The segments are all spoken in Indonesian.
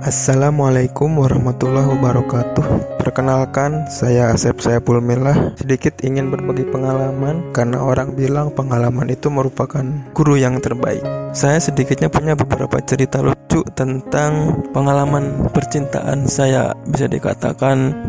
Assalamualaikum warahmatullahi wabarakatuh. Perkenalkan, saya Asep Saiful Milah. Sedikit ingin berbagi pengalaman, karena orang bilang pengalaman itu merupakan guru yang terbaik. Saya sedikitnya punya beberapa cerita lucu tentang pengalaman percintaan saya. Bisa dikatakan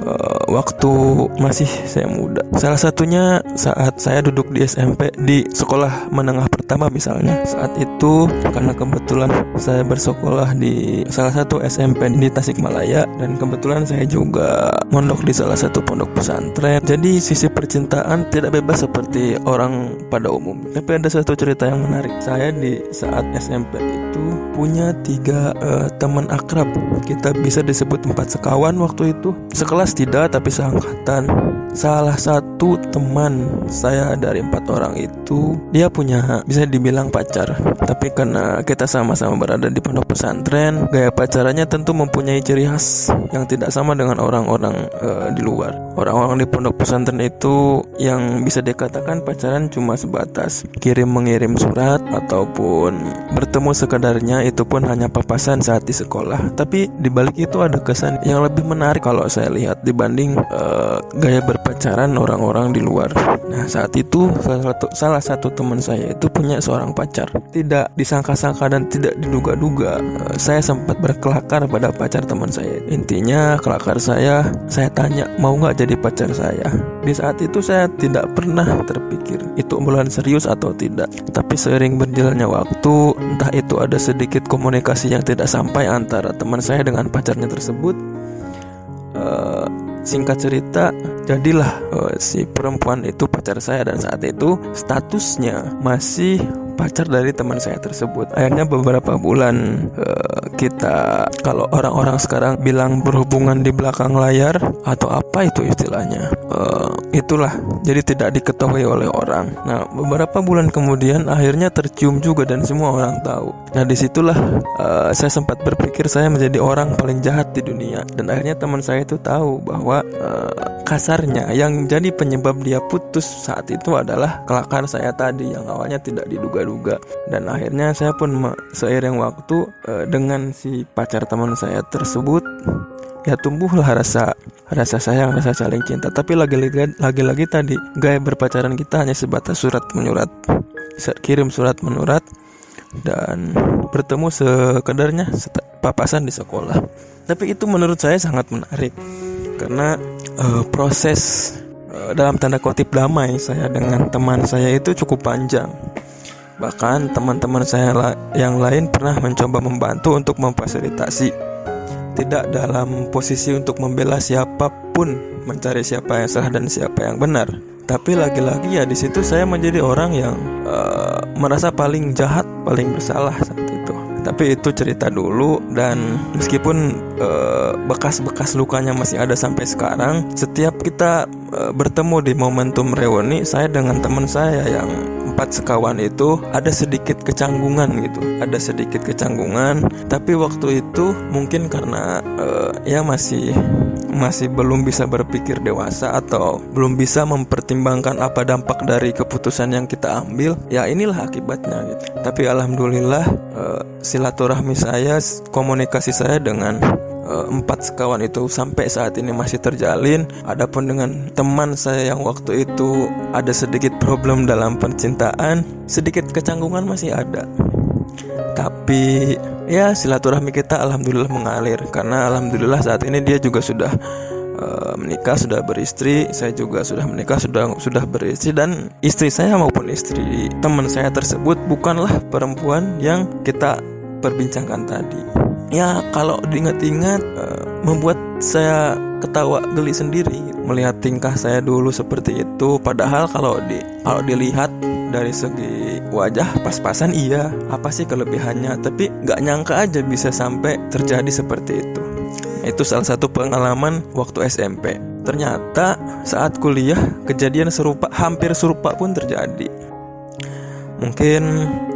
waktu masih saya muda. Salah satunya saat saya duduk di SMP di sekolah menengah pertama misalnya. Saat itu karena kebetulan saya bersekolah di salah satu SMP di Tasikmalaya, dan kebetulan saya juga mondok di salah satu pondok pesantren. Jadi sisi percintaan tidak bebas seperti orang pada umum. Tapi ada satu cerita yang menarik. Saya di saat SMP itu punya 3 teman akrab. Kita bisa disebut 4 sekawan waktu itu. Sekelas tidak, tapi seangkatan. Salah satu teman saya dari 4 orang itu, dia punya bisa dibilang pacar. Tapi karena kita sama-sama berada di pondok pesantren, gaya pacarannya tentu mempunyai ciri khas yang tidak sama dengan orang-orang di luar. Orang-orang di pondok pesantren itu yang bisa dikatakan pacaran cuma sebatas kirim-mengirim surat ataupun bertemu sekedarnya, itu pun hanya papasan saat di sekolah. Tapi dibalik itu ada kesan yang lebih menarik kalau saya lihat dibanding gaya berpacaran orang-orang di luar. Nah, saat itu salah satu teman saya itu punya seorang pacar. Tidak disangka-sangka dan tidak diduga-duga, saya sempat berkelakar pada pacar teman saya. Intinya kelakar saya tanya mau nggak jadi pacar saya. Di saat itu saya tidak pernah terpikir itu obrolan serius atau tidak. Tapi seiring berjalannya waktu, entah itu ada sedikit komunikasi yang tidak sampai antara teman saya dengan pacarnya tersebut. Singkat cerita, jadilah si perempuan itu pacar saya, dan saat itu statusnya masih pacar dari teman saya tersebut. Akhirnya beberapa bulan kita, kalau orang-orang sekarang bilang berhubungan di belakang layar atau apa itu istilahnya, itulah, jadi tidak diketahui oleh orang. Nah, beberapa bulan kemudian akhirnya tercium juga dan semua orang tahu. Nah, disitulah saya sempat berpikir saya menjadi orang paling jahat di dunia. Dan akhirnya teman saya itu tahu bahwa kasarnya yang jadi penyebab dia putus saat itu adalah kelakar saya tadi yang awalnya tidak diduga-duga. Dan akhirnya saya pun seiring waktu dengan si pacar teman saya tersebut, ya tumbuhlah rasa sayang, rasa saling cinta. Tapi lagi-lagi tadi gaya berpacaran kita hanya sebatas surat menyurat, kirim surat menyurat, dan bertemu sekedarnya papasan di sekolah. Tapi itu menurut saya sangat menarik, karena proses dalam tanda kutip damai saya dengan teman saya itu cukup panjang. Bahkan teman-teman saya yang lain pernah mencoba membantu untuk memfasilitasi. Tidak dalam posisi untuk membela siapapun, mencari siapa yang salah dan siapa yang benar. Tapi lagi-lagi ya di situ saya menjadi orang yang merasa paling jahat, paling bersalah saat itu. Tapi itu cerita dulu, dan meskipun bekas-bekas lukanya masih ada sampai sekarang, setiap kita bertemu di momentum reuni, saya dengan teman saya yang 4 sekawan itu ada sedikit kecanggungan gitu. Ada sedikit kecanggungan, tapi waktu itu mungkin karena ya masih belum bisa berpikir dewasa atau belum bisa mempertimbangkan apa dampak dari keputusan yang kita ambil. Ya inilah akibatnya gitu. Tapi alhamdulillah silaturahmi saya, komunikasi saya dengan 4 sekawan itu sampai saat ini masih terjalin. Adapun dengan teman saya yang waktu itu ada sedikit problem dalam percintaan, sedikit kecanggungan masih ada. Tapi ya silaturahmi kita alhamdulillah mengalir, karena alhamdulillah saat ini dia juga sudah menikah, sudah beristri. Saya juga sudah menikah, sudah beristri. Dan istri saya maupun istri teman saya tersebut bukanlah perempuan yang kita perbincangkan tadi. Ya kalau diingat-ingat membuat saya ketawa geli sendiri melihat tingkah saya dulu seperti itu. Padahal kalau dilihat dari segi wajah pas-pasan, iya, apa sih kelebihannya, tapi gak nyangka aja bisa sampai terjadi seperti itu. Itu salah satu pengalaman waktu SMP. Ternyata saat kuliah kejadian hampir serupa pun terjadi. Mungkin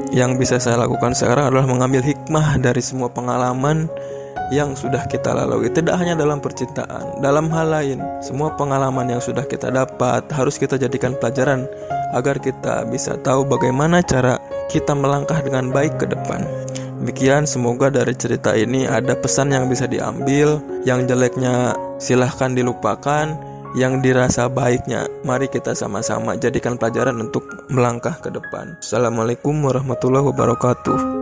yang bisa saya lakukan sekarang adalah mengambil hikmah dari semua pengalaman yang sudah kita lalui. Tidak hanya dalam percintaan, dalam hal lain, semua pengalaman yang sudah kita dapat harus kita jadikan pelajaran agar kita bisa tahu bagaimana cara kita melangkah dengan baik ke depan. Demikian, semoga dari cerita ini ada pesan yang bisa diambil. Yang jeleknya silahkan dilupakan, yang dirasa baiknya mari kita sama-sama jadikan pelajaran untuk melangkah ke depan. Assalamualaikum warahmatullahi wabarakatuh.